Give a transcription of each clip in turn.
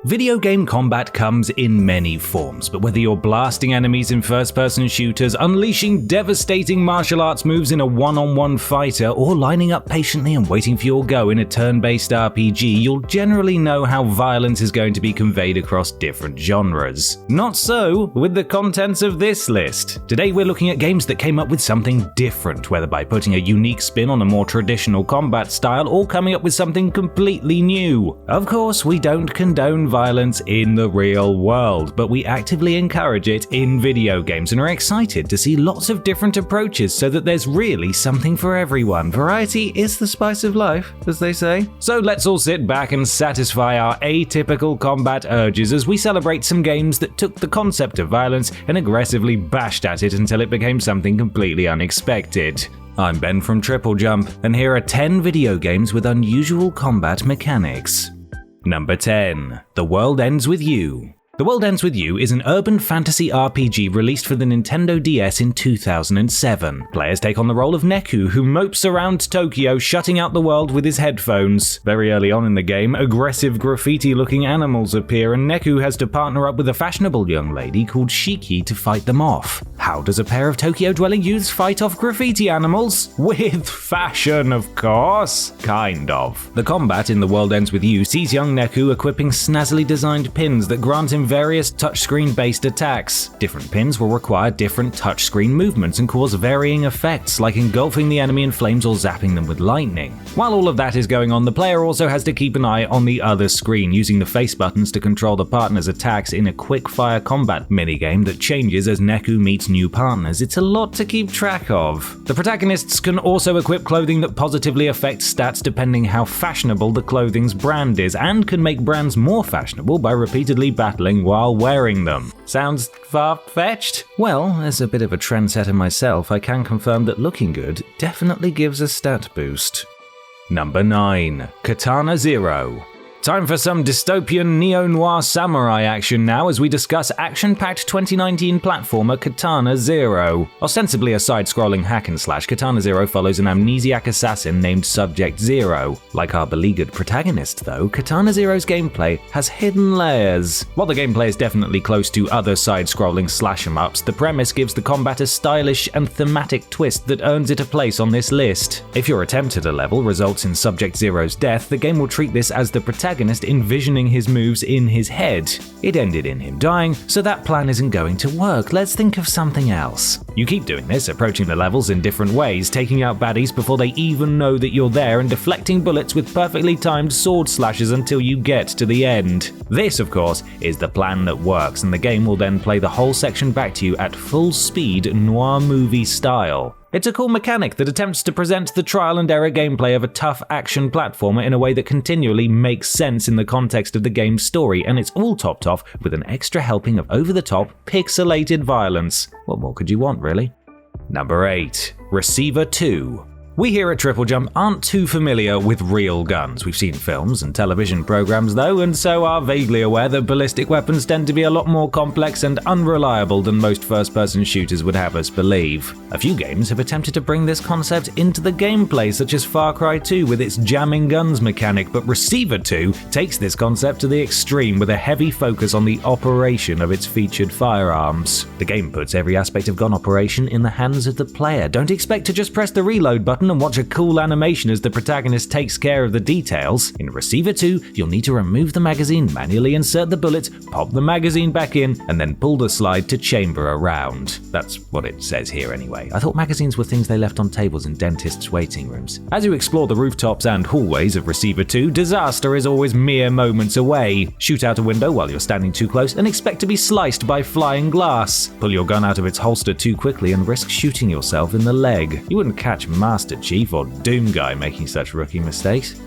Video game combat comes in many forms, but whether you're blasting enemies in first-person shooters, unleashing devastating martial arts moves in a one-on-one fighter, or lining up patiently and waiting for your go in a turn-based RPG, you'll generally know how violence is going to be conveyed across different genres. Not so with the contents of this list. Today we're looking at games that came up with something different, whether by putting a unique spin on a more traditional combat style or coming up with something completely new. Of course, we don't condone violence in the real world, but we actively encourage it in video games and are excited to see lots of different approaches so that there's really something for everyone. Variety is the spice of life, as they say. So let's all sit back and satisfy our atypical combat urges as we celebrate some games that took the concept of violence and aggressively bashed at it until it became something completely unexpected. I'm Ben from TripleJump, and here are 10 video games with unusual combat mechanics. Number 10. The World Ends With You. The World Ends With You is an urban fantasy RPG released for the Nintendo DS in 2007. Players take on the role of Neku, who mopes around Tokyo, shutting out the world with his headphones. Very early on in the game, aggressive graffiti-looking animals appear, and Neku has to partner up with a fashionable young lady called Shiki to fight them off. How does a pair of Tokyo-dwelling youths fight off graffiti animals? With fashion, of course. Kind of. The combat in The World Ends With You sees young Neku equipping snazzily designed pins that grant him various touchscreen-based attacks. Different pins will require different touchscreen movements and cause varying effects, like engulfing the enemy in flames or zapping them with lightning. While all of that is going on, the player also has to keep an eye on the other screen, using the face buttons to control the partner's attacks in a quick-fire combat minigame that changes as Neku meets new partners. It's a lot to keep track of. The protagonists can also equip clothing that positively affects stats depending how fashionable the clothing's brand is, and can make brands more fashionable by repeatedly battling while wearing them. Sounds far-fetched? Well, as a bit of a trendsetter myself, I can confirm that looking good definitely gives a stat boost. Number 9. Katana Zero. Time for some dystopian neo-noir samurai action now as we discuss action-packed 2019 platformer Katana Zero. Ostensibly a side-scrolling hack-and-slash, Katana Zero follows an amnesiac assassin named Subject Zero. Like our beleaguered protagonist though, Katana Zero's gameplay has hidden layers. While the gameplay is definitely close to other side-scrolling slash-em-ups, the premise gives the combat a stylish and thematic twist that earns it a place on this list. If your attempt at a level results in Subject Zero's death, the game will treat this as the protagonist envisioning his moves in his head. It ended in him dying, so that plan isn't going to work. Let's think of something else. You keep doing this, approaching the levels in different ways, taking out baddies before they even know that you're there, and deflecting bullets with perfectly timed sword slashes until you get to the end. This, of course, is the plan that works, and the game will then play the whole section back to you at full speed noir movie style. It's a cool mechanic that attempts to present the trial and error gameplay of a tough action platformer in a way that continually makes sense in the context of the game's story, and it's all topped off with an extra helping of over-the-top, pixelated violence. What more could you want, really? Number 8. Receiver 2. We here at TripleJump aren't too familiar with real guns. We've seen films and television programs though, and so are vaguely aware that ballistic weapons tend to be a lot more complex and unreliable than most first-person shooters would have us believe. A few games have attempted to bring this concept into the gameplay, such as Far Cry 2 with its jamming guns mechanic, but Receiver 2 takes this concept to the extreme with a heavy focus on the operation of its featured firearms. The game puts every aspect of gun operation in the hands of the player. Don't expect to just press the reload button and watch a cool animation as the protagonist takes care of the details. In Receiver 2, you'll need to remove the magazine, manually insert the bullet, pop the magazine back in, and then pull the slide to chamber around. That's what it says here anyway. I thought magazines were things they left on tables in dentists' waiting rooms. As you explore the rooftops and hallways of Receiver 2, disaster is always mere moments away. Shoot out a window while you're standing too close and expect to be sliced by flying glass. Pull your gun out of its holster too quickly and risk shooting yourself in the leg. You wouldn't catch Master Chief or Doom Guy making such rookie mistakes.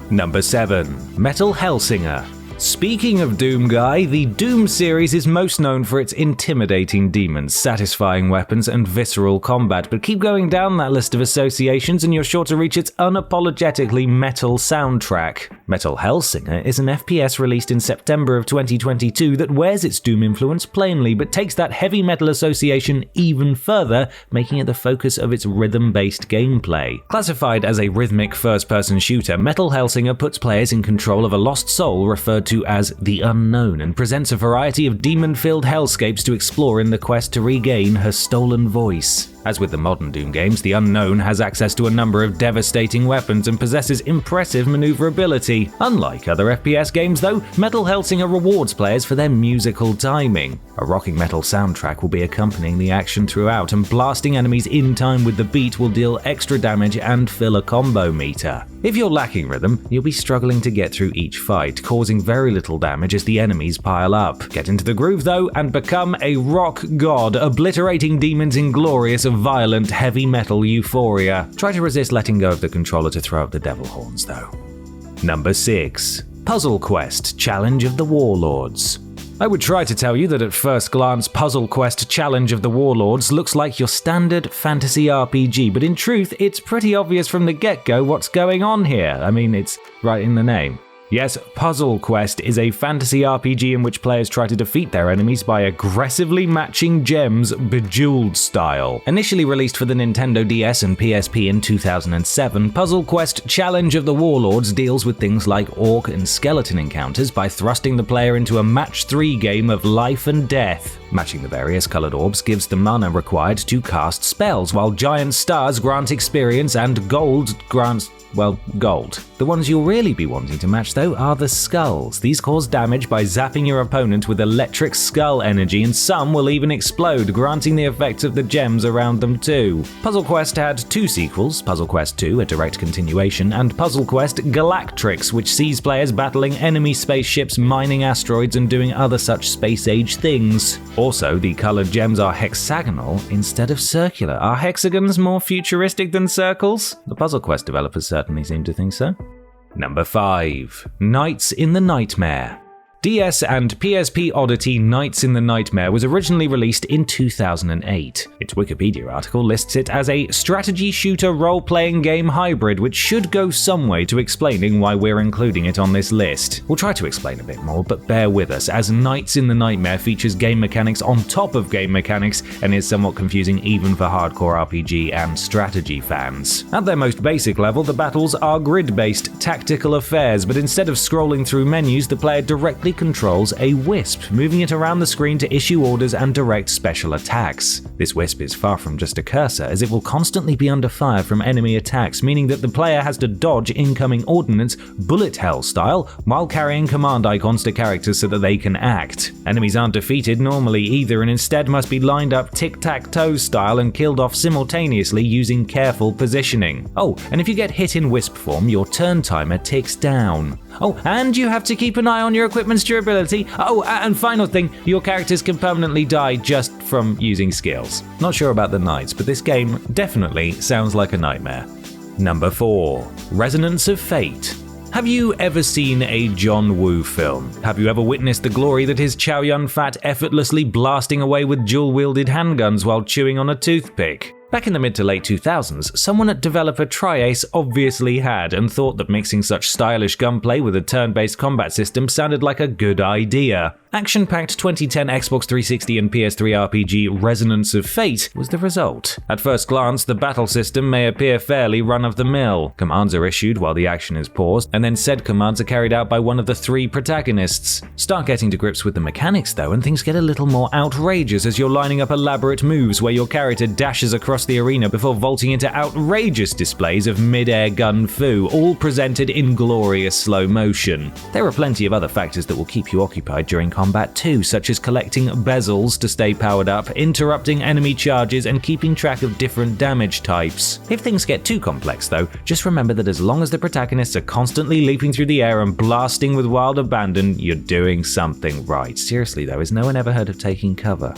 Number 7. Metal Hellsinger. Speaking of Doom Guy, the Doom series is most known for its intimidating demons, satisfying weapons, and visceral combat, but keep going down that list of associations and you're sure to reach its unapologetically metal soundtrack. Metal Hellsinger is an FPS released in September of 2022 that wears its Doom influence plainly, but takes that heavy metal association even further, making it the focus of its rhythm-based gameplay. Classified as a rhythmic first-person shooter, Metal Hellsinger puts players in control of a lost soul referred to to as the Unknown and presents a variety of demon-filled hellscapes to explore in the quest to regain her stolen voice. As with the modern Doom games, the Unknown has access to a number of devastating weapons and possesses impressive maneuverability. Unlike other FPS games though, Metal Hellsinger rewards players for their musical timing. A rocking metal soundtrack will be accompanying the action throughout, and blasting enemies in time with the beat will deal extra damage and fill a combo meter. If you're lacking rhythm, you'll be struggling to get through each fight, causing very little damage as the enemies pile up. Get into the groove though and become a rock god, obliterating demons in glorious violent heavy metal euphoria. Try to resist letting go of the controller to throw up the devil horns though. Number 6. Puzzle Quest Challenge of the Warlords. I would try to tell you that at first glance Puzzle Quest Challenge of the Warlords looks like your standard fantasy RPG, but in truth it's pretty obvious from the get-go what's going on here. I mean, it's right in the name. Yes, Puzzle Quest is a fantasy RPG in which players try to defeat their enemies by aggressively matching gems Bejeweled style. Initially released for the Nintendo DS and PSP in 2007, Puzzle Quest Challenge of the Warlords deals with things like orc and skeleton encounters by thrusting the player into a match 3 game of life and death. Matching the various colored orbs gives the mana required to cast spells, while giant stars grant experience and gold grants gold. The ones you'll really be wanting to match though are the skulls. These cause damage by zapping your opponent with electric skull energy, and some will even explode, granting the effects of the gems around them too. Puzzle Quest had 2 sequels, Puzzle Quest 2, a direct continuation, and Puzzle Quest Galactrix, which sees players battling enemy spaceships, mining asteroids, and doing other such space-age things. Also, the colored gems are hexagonal instead of circular. Are hexagons more futuristic than circles? The Puzzle Quest developers certainly seem to think so. Number 5. Nights in the Nightmare. DS and PSP oddity Nights in the Nightmare was originally released in 2008. Its Wikipedia article lists it as a strategy shooter role-playing game hybrid, which should go some way to explaining why we're including it on this list. We'll try to explain a bit more, but bear with us, as Nights in the Nightmare features game mechanics on top of game mechanics and is somewhat confusing even for hardcore RPG and strategy fans. At their most basic level, the battles are grid-based tactical affairs, but instead of scrolling through menus, the player directly controls a wisp, moving it around the screen to issue orders and direct special attacks. This wisp is far from just a cursor, as it will constantly be under fire from enemy attacks, meaning that the player has to dodge incoming ordnance bullet hell style while carrying command icons to characters so that they can act. Enemies aren't defeated normally either, and instead must be lined up tic-tac-toe style and killed off simultaneously using careful positioning. Oh, and if you get hit in wisp form, your turn timer ticks down. Oh, and you have to keep an eye on your equipment's durability. Oh, and final thing, your characters can permanently die just from using skills. Not sure about the knights, but this game definitely sounds like a nightmare. Number 4. Resonance of Fate. Have you ever seen a John Woo film? Have you ever witnessed the glory that is Chow Yun-fat effortlessly blasting away with dual-wielded handguns while chewing on a toothpick? Back in the mid to late 2000s, someone at developer Tri-Ace obviously had, and thought that mixing such stylish gunplay with a turn-based combat system sounded like a good idea. Action-packed 2010 Xbox 360 and PS3 RPG Resonance of Fate was the result. At first glance, the battle system may appear fairly run-of-the-mill. Commands are issued while the action is paused, and then said commands are carried out by one of the 3 protagonists. Start getting to grips with the mechanics though, and things get a little more outrageous as you're lining up elaborate moves where your character dashes across the arena before vaulting into outrageous displays of mid-air gun fu, all presented in glorious slow motion. There are plenty of other factors that will keep you occupied during combat too, such as collecting bezels to stay powered up, interrupting enemy charges, and keeping track of different damage types. If things get too complex though, just remember that as long as the protagonists are constantly leaping through the air and blasting with wild abandon, you're doing something right. Seriously though, has no one ever heard of taking cover?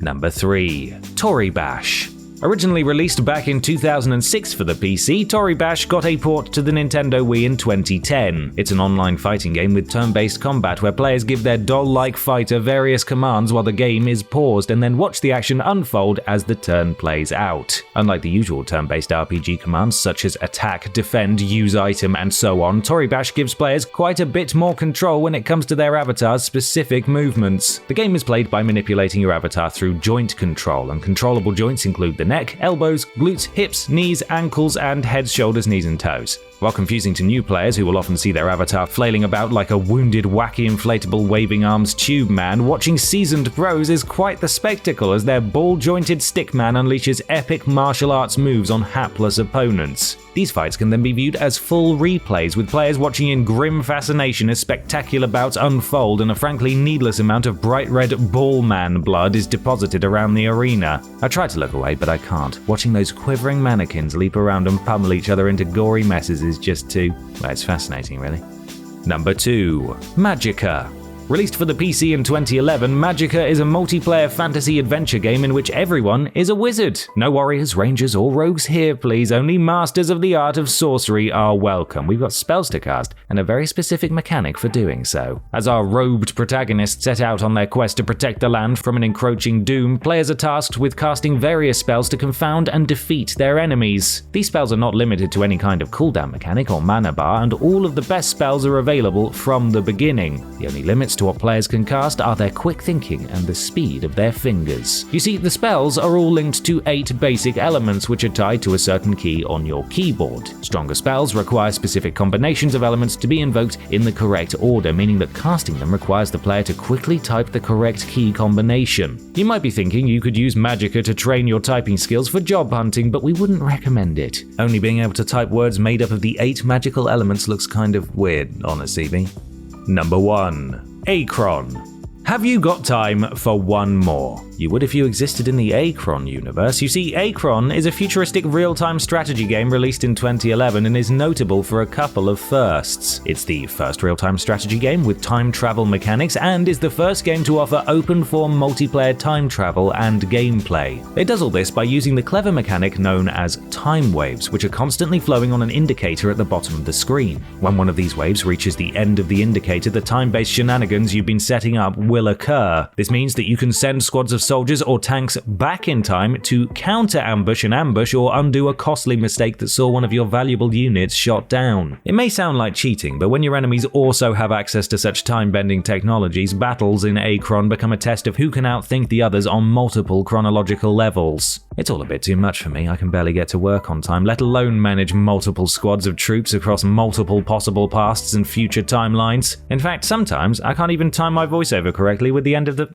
Number 3. Tori Bash. Originally released back in 2006 for the PC, Tori Bash got a port to the Nintendo Wii in 2010. It's an online fighting game with turn-based combat where players give their doll-like fighter various commands while the game is paused and then watch the action unfold as the turn plays out. Unlike the usual turn-based RPG commands such as attack, defend, use item, and so on, Tori Bash gives players quite a bit more control when it comes to their avatar's specific movements. The game is played by manipulating your avatar through joint control, and controllable joints include the neck, elbows, glutes, hips, knees, ankles, and head, shoulders, knees, and toes. While confusing to new players who will often see their avatar flailing about like a wounded, wacky, inflatable waving arms tube man, watching seasoned pros is quite the spectacle as their ball-jointed stickman unleashes epic martial arts moves on hapless opponents. These fights can then be viewed as full replays, with players watching in grim fascination as spectacular bouts unfold and a frankly needless amount of bright red ball-man blood is deposited around the arena. I try to look away, but I can't. Watching those quivering mannequins leap around and pummel each other into gory messes is just too... well, it's fascinating, really. Number 2. Magicka. Released for the PC in 2011, Magicka is a multiplayer fantasy adventure game in which everyone is a wizard. No warriors, rangers, or rogues here, please. Only masters of the art of sorcery are welcome. We've got spells to cast, and a very specific mechanic for doing so. As our robed protagonists set out on their quest to protect the land from an encroaching doom, players are tasked with casting various spells to confound and defeat their enemies. These spells are not limited to any kind of cooldown mechanic or mana bar, and all of the best spells are available from the beginning. The only limits to what players can cast are their quick thinking and the speed of their fingers. You see, the spells are all linked to 8 basic elements which are tied to a certain key on your keyboard. Stronger spells require specific combinations of elements to be invoked in the correct order, meaning that casting them requires the player to quickly type the correct key combination. You might be thinking you could use Magicka to train your typing skills for job hunting, but we wouldn't recommend it. Only being able to type words made up of the 8 magical elements looks kind of weird, honestly. Number 1. Acron. Have you got time for one more? You would if you existed in the Acron universe. You see, Acron is a futuristic real-time strategy game released in 2011 and is notable for a couple of firsts. It's the first real-time strategy game with time travel mechanics and is the first game to offer open-form multiplayer time travel and gameplay. It does all this by using the clever mechanic known as time waves, which are constantly flowing on an indicator at the bottom of the screen. When one of these waves reaches the end of the indicator, the time-based shenanigans you've been setting up will occur. This means that you can send squads of soldiers or tanks back in time to counter-ambush an ambush or undo a costly mistake that saw one of your valuable units shot down. It may sound like cheating, but when your enemies also have access to such time-bending technologies, battles in Acron become a test of who can outthink the others on multiple chronological levels. It's all a bit too much for me. I can barely get to work on time, let alone manage multiple squads of troops across multiple possible pasts and future timelines. In fact, sometimes I can't even time my voiceover correctly with the end of the